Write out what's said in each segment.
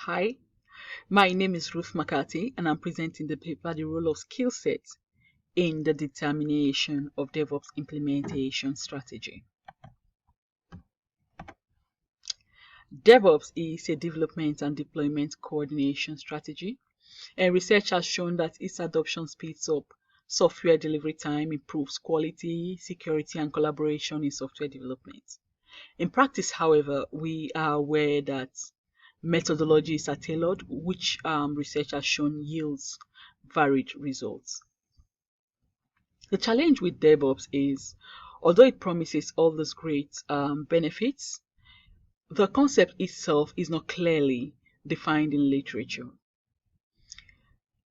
Hi, my name is Ruth McCarthy, and I'm presenting the paper The Role of Skillset in the Determination of DevOps Implementation Strategy. DevOps is a development and deployment coordination strategy, and research has shown that its adoption speeds up software delivery time, improves quality, security, and collaboration in software development. In practice, however, we are aware that methodologies are tailored, which research has shown yields varied results. The challenge with DevOps is, although it promises all those great benefits, the concept itself is not clearly defined in literature.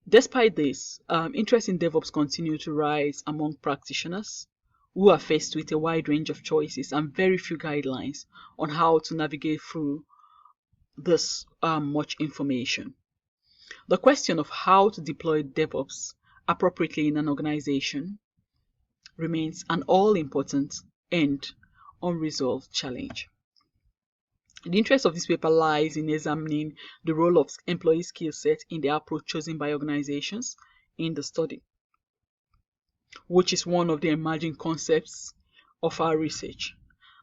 Despite this, interest in DevOps continues to rise among practitioners who are faced with a wide range of choices and very few guidelines on how to navigate through this much information. The question of how to deploy DevOps appropriately in an organization remains an all-important and unresolved challenge. The interest of this paper lies in examining the role of employee skill set in the approach chosen by organizations in the study, which is one of the emerging concepts of our research.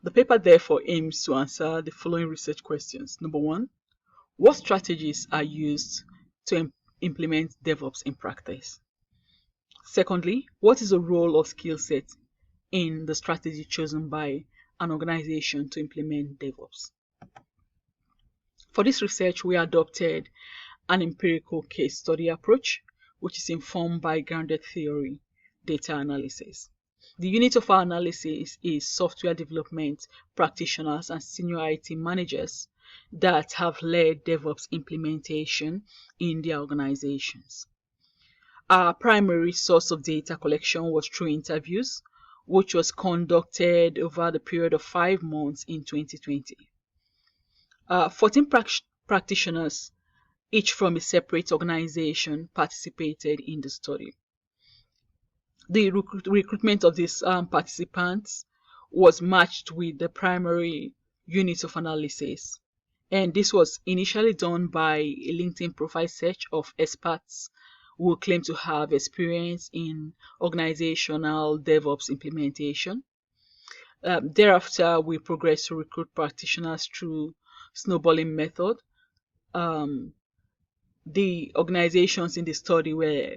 The paper therefore aims to answer the following research questions. Number one, what strategies are used to implement DevOps in practice? Secondly, what is the role of skill set in the strategy chosen by an organization to implement DevOps? For this research, we adopted an empirical case study approach, which is informed by grounded theory data analysis. The unit of our analysis is software development practitioners and senior IT managers that have led DevOps implementation in their organizations. Our primary source of data collection was through interviews, which was conducted over the period of 5 months in 2020. 14 practitioners, each from a separate organization, participated in the study. The recruitment of these participants was matched with the primary unit of analysis, and this was initially done by a LinkedIn profile search of experts who claim to have experience in organizational DevOps implementation. Thereafter, we progressed to recruit practitioners through snowballing method. The organizations in the study were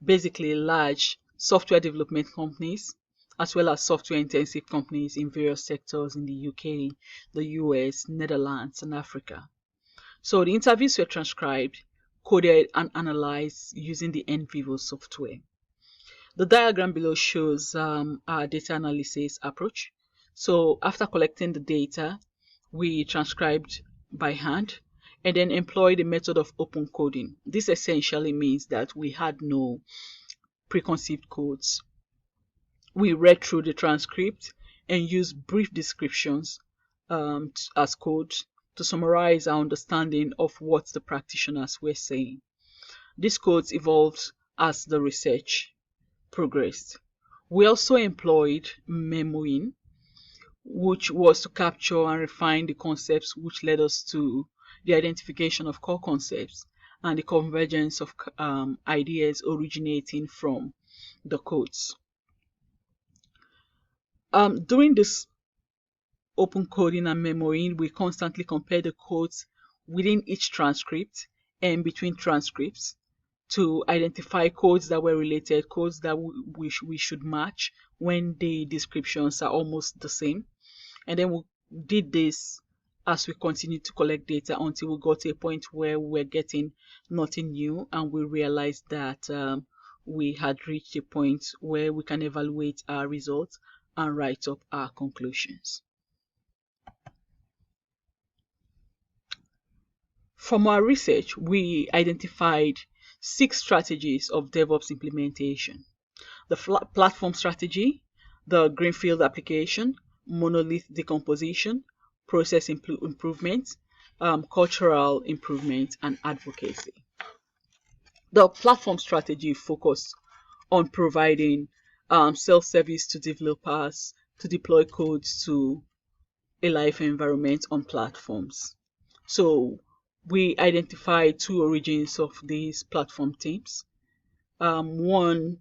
basically large software development companies, as well as software intensive companies in various sectors in the UK, the US, Netherlands, and Africa. So the interviews were transcribed, coded, and analyzed using the NVivo software. The diagram below shows our data analysis approach. So after collecting the data, we transcribed by hand and then employed the method of open coding. This essentially means that we had no preconceived codes. We read through the transcript and used brief descriptions as code to summarize our understanding of what the practitioners were saying. These codes evolved as the research progressed. We also employed memoing, which was to capture and refine the concepts which led us to the identification of core concepts and the convergence of ideas originating from the codes. During this open coding and memoing, we constantly compare the codes within each transcript and between transcripts to identify codes that were related, codes that we should match when the descriptions are almost the same. And then we did this as we continued to collect data until we got to a point where we were getting nothing new, and we realized that we had reached a point where we can evaluate our results and write up our conclusions. From our research, we identified 6 strategies of DevOps implementation: the platform strategy, the Greenfield Application, Monolith Decomposition, process improvement, cultural improvement, and advocacy. The platform strategy focused on providing self-service to developers to deploy codes to a live environment on platforms. So we identify two origins of these platform teams. One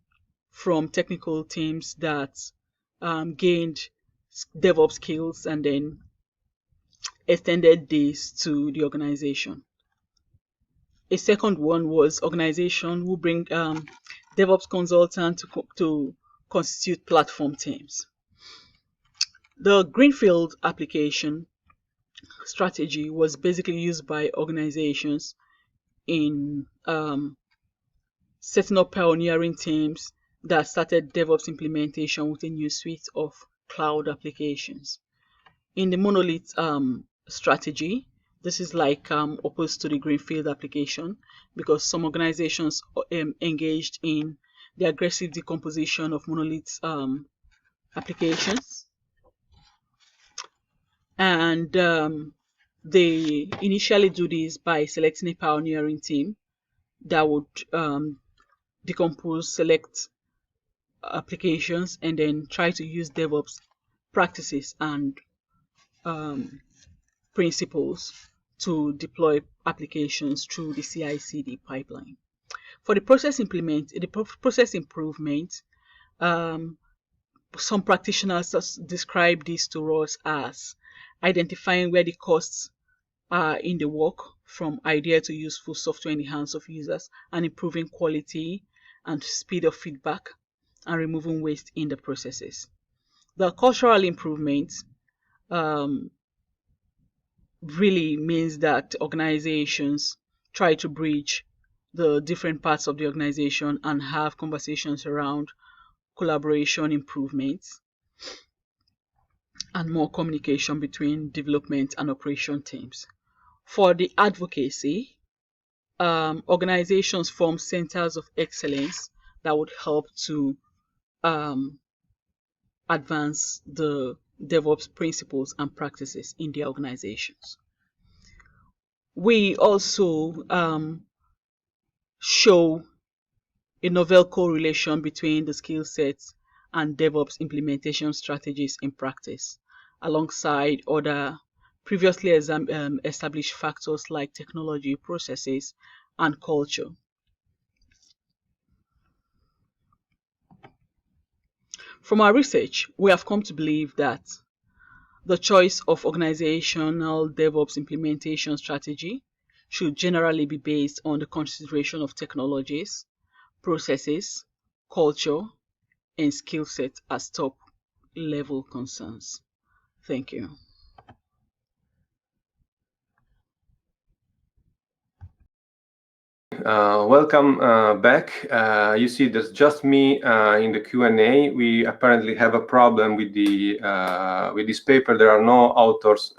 from technical teams that gained DevOps skills and then extended this to the organization. A second one was organization who bring DevOps consultant to constitute platform teams. The Greenfield application strategy was basically used by organizations in setting up pioneering teams that started DevOps implementation with a new suite of cloud applications. In the Monolith strategy, this is like opposed to the Greenfield application, because some organizations engaged in the aggressive decomposition of Monolith applications. And they initially do this by selecting a pioneering team that would decompose, select applications, and then try to use DevOps practices and principles to deploy applications through the CI/CD pipeline. For the process improvement, some practitioners describe this to us as identifying where the costs are in the work, from idea to useful software in the hands of users, and improving quality and speed of feedback, and removing waste in the processes. The cultural improvement really means that organizations try to bridge the different parts of the organization and have conversations around collaboration improvements and more communication between development and operation teams. For the advocacy, organizations form centers of excellence that would help to advance the DevOps principles and practices in their organizations. We also show a novel correlation between the skill sets and DevOps implementation strategies in practice, alongside other previously established factors like technology, processes, and culture. From our research, we have come to believe that the choice of organizational DevOps implementation strategy should generally be based on the consideration of technologies, processes, culture, and skill set as top-level concerns. Thank you. Welcome back. You see, there's just me in the Q&A. We apparently have a problem with this paper. There are no authors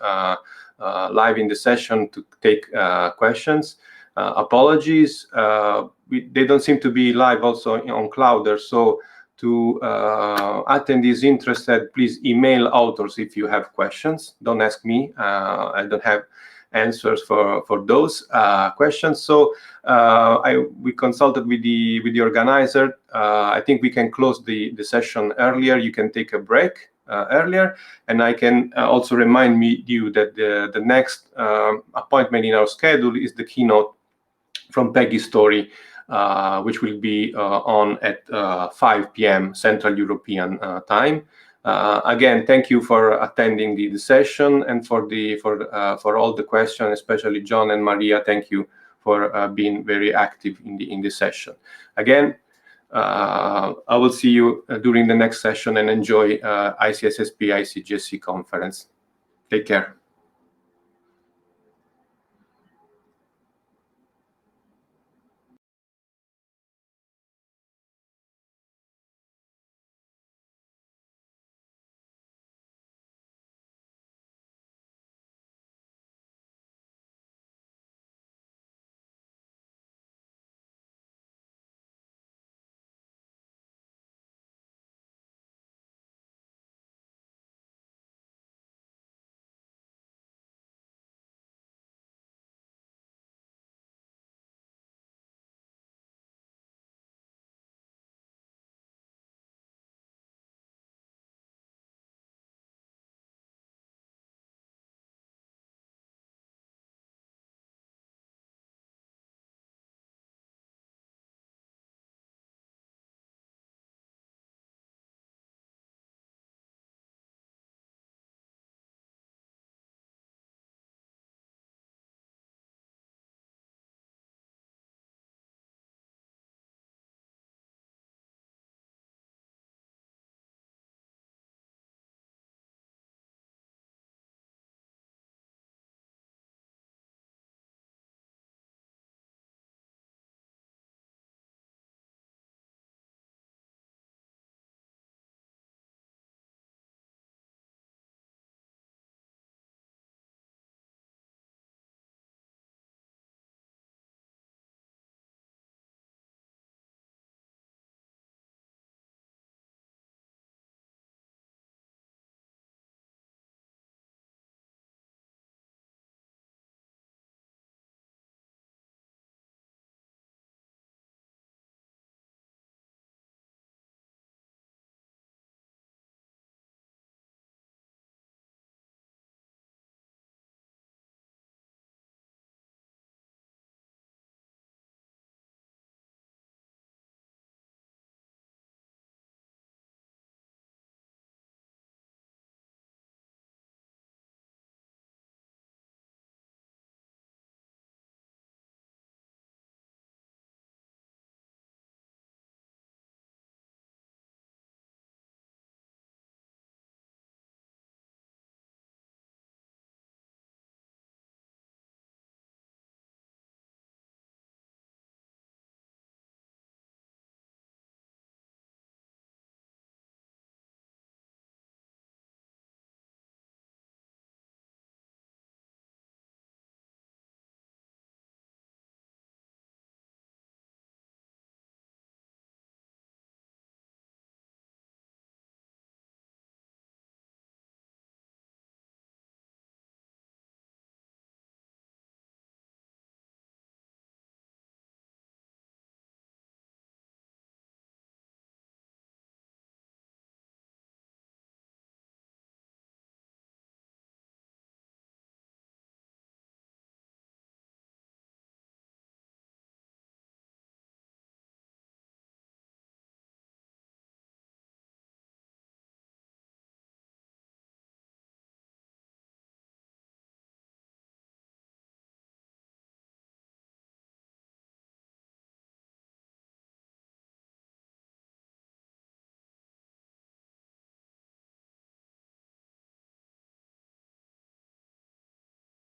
live in the session to take questions. Apologies. They don't seem to be live also on Clouder. So to attendees interested, please email authors if you have questions. Don't ask me. I don't have answers for those questions. So we consulted with the organizer. I think we can close the session earlier. You can take a break earlier, and I can also remind you that the next appointment in our schedule is the keynote from Peggy Story, which will be on at 5 p.m. Central European time. Again, thank you for attending the session and for all the questions, especially John and Maria. Thank you for being very active in the session. Again, I will see you during the next session, and enjoy ICSSP ICGSC conference. Take care.